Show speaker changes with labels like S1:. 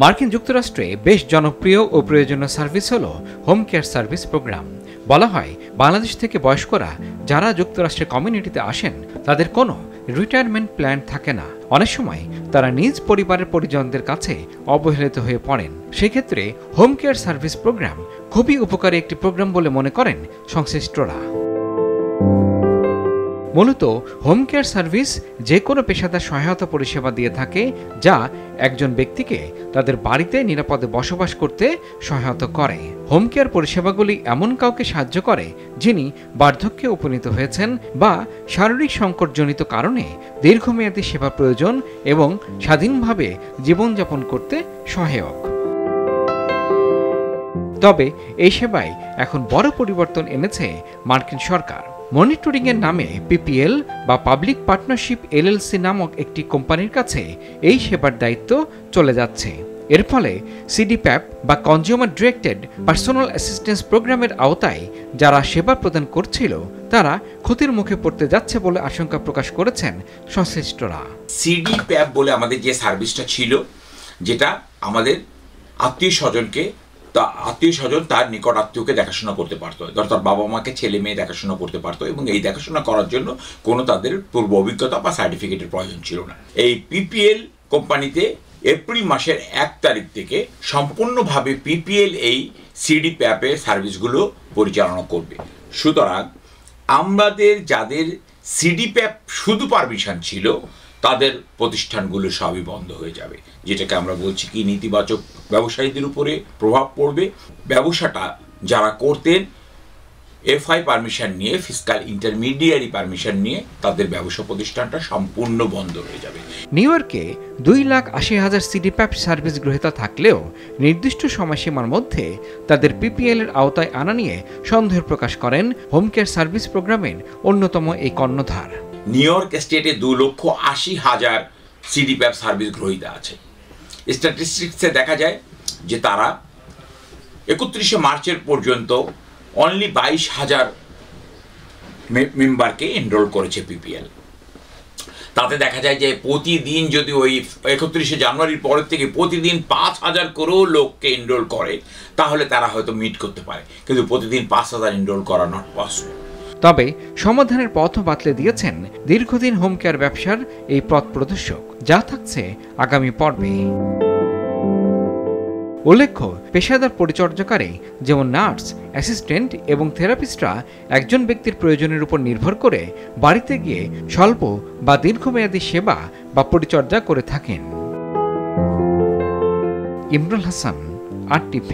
S1: মার্কিন যুক্তরাষ্ট্রে বেশ জনপ্রিয় ও প্রয়োজনীয় সার্ভিস হল হোম কেয়ার সার্ভিস প্রোগ্রাম। বলা হয় বাংলাদেশ থেকে বয়স্করা যারা যুক্তরাষ্ট্রের কমিউনিটিতে আসেন তাদের কোনো রিটায়ারমেন্ট প্ল্যান থাকে না। অনেক সময় তারা নিজ পরিবারের পরিজনদের কাছে অবহেলিত হয়ে পড়েন। সেক্ষেত্রে হোম কেয়ার সার্ভিস প্রোগ্রাম খুবই উপকারী একটি প্রোগ্রাম বলে মনে করেন সংশ্লিষ্টরা। মূলত হোম কেয়ার সার্ভিস যে কোনো পেশাদার সহায়তা পরিষেবা দিয়ে থাকে, যা একজন ব্যক্তিকে তাদের বাড়িতে নিরাপদে বসবাস করতে সহায়তা করে। হোম কেয়ার পরিষেবাগুলি এমন কাউকে সাহায্য করে যিনি বার্ধক্যে উপনীত হয়েছেন বা শারীরিক সংকটজনিত কারণে দীর্ঘমেয়াদী সেবা প্রয়োজন এবং স্বাধীনভাবে জীবনযাপন করতে সহায়ক। তবে এই সেবায় এখন বড় পরিবর্তন এনেছে মার্কিন সরকার। মনিটরিংয়ের নামে পিপিএল বা পাবলিক পার্টনারশিপ এলএলসি নামক একটি কোম্পানির কাছে এই সেবার দায়িত্ব চলে যাচ্ছে। এর ফলে সিডিপ্যাপ বা কনজিউমার ডিরেক্টেড পার্সোনাল অ্যাসিস্ট্যান্স প্রোগ্রামের আওতায় যারা সেবা প্রদান করছিল তারা ক্ষতির মুখে পড়তে যাচ্ছে বলে আশঙ্কা প্রকাশ করেছেন সংশ্লিষ্টরা।
S2: সিডিপ্যাপ বলে আমাদের যে সার্ভিসটা ছিল, যেটা আমাদের আত্মীয় স্বজন তার নিকট আত্মীয়কে দেখাশোনা করতে পারতো, ধর তার বাবা মাকে ছেলে মেয়ে দেখাশোনা করতে পারতো, এবং এই দেখাশোনা করার জন্য কোনো তাদের পূর্ব অভিজ্ঞতা বা সার্টিফিকেটের প্রয়োজন ছিল না। এই পিপিএল কোম্পানিতে এপ্রিল মাসের 1 তারিখ থেকে সম্পূর্ণভাবে পিপিএল এই সিডিপ্যাপের সার্ভিসগুলো পরিচালনা করবে। সুতরাং আমাদের যাদের সিডিপ্যাপ শুধু পারমিশন ছিল তাদের প্রতিষ্ঠানগুলো সবই বন্ধ হয়ে যাবে, যেটাকে আমরা বলছি কি নেতিবাচক ব্যবসায়ীদের উপরে প্রভাব পড়বে। ব্যবসাটা যারা করতেন এফআই পারমিশন নিয়ে, ফিসকাল ইন্টারমিডিয়ারি পারমিশন নিয়ে, তাদের ব্যবসা প্রতিষ্ঠানটা সম্পূর্ণ বন্ধ হয়ে যাবে।
S1: নিউ ইয়র্কে 2,80,000 সিডিপ্যাপ সার্ভিস গ্রহীতা থাকলেও নির্দিষ্ট সময়সীমার মধ্যে তাদের পিপিএল এর আওতায় আনা নিয়ে সন্দেহ প্রকাশ করেন হোম কেয়ার সার্ভিস প্রোগ্রামের অন্যতম এই কর্ণধার।
S2: নিউ ইয়র্ক স্টেটে 2,80,000 সিডিপ্যাপ সার্ভিস গ্রহীতা আছে। স্ট্যাটিস্টিক্সে দেখা যায় যে তারা 31শে মার্চের পর্যন্ত অনলি 22,000 মেম্বারকে এনরোল করেছে পিপিএল। তাতে দেখা যায় যে প্রতিদিন যদি ওই 31শে জানুয়ারির পরের থেকে প্রতিদিন 5,000 করেও লোককে এনরোল করে তাহলে তারা হয়তো মিট করতে পারে, কিন্তু প্রতিদিন 5,000 এনরোল করা নট পসিবল।
S1: তবে সমাধানের পথও বাতলে দিয়েছেন দীর্ঘদিন হোম কেয়ার ব্যবসার এই পথ প্রদর্শক, যা থাকছে আগামী পর্বে। উল্লেখ্য, পেশাদার পরিচর্যাকারী যেমন নার্স, অ্যাসিস্ট্যান্ট এবং থেরাপিস্টরা একজন ব্যক্তির প্রয়োজনের উপর নির্ভর করে বাড়িতে গিয়ে স্বল্প বা দীর্ঘমেয়াদী সেবা বা পরিচর্যা করে থাকেন। ইমরুল হাসান, RTV।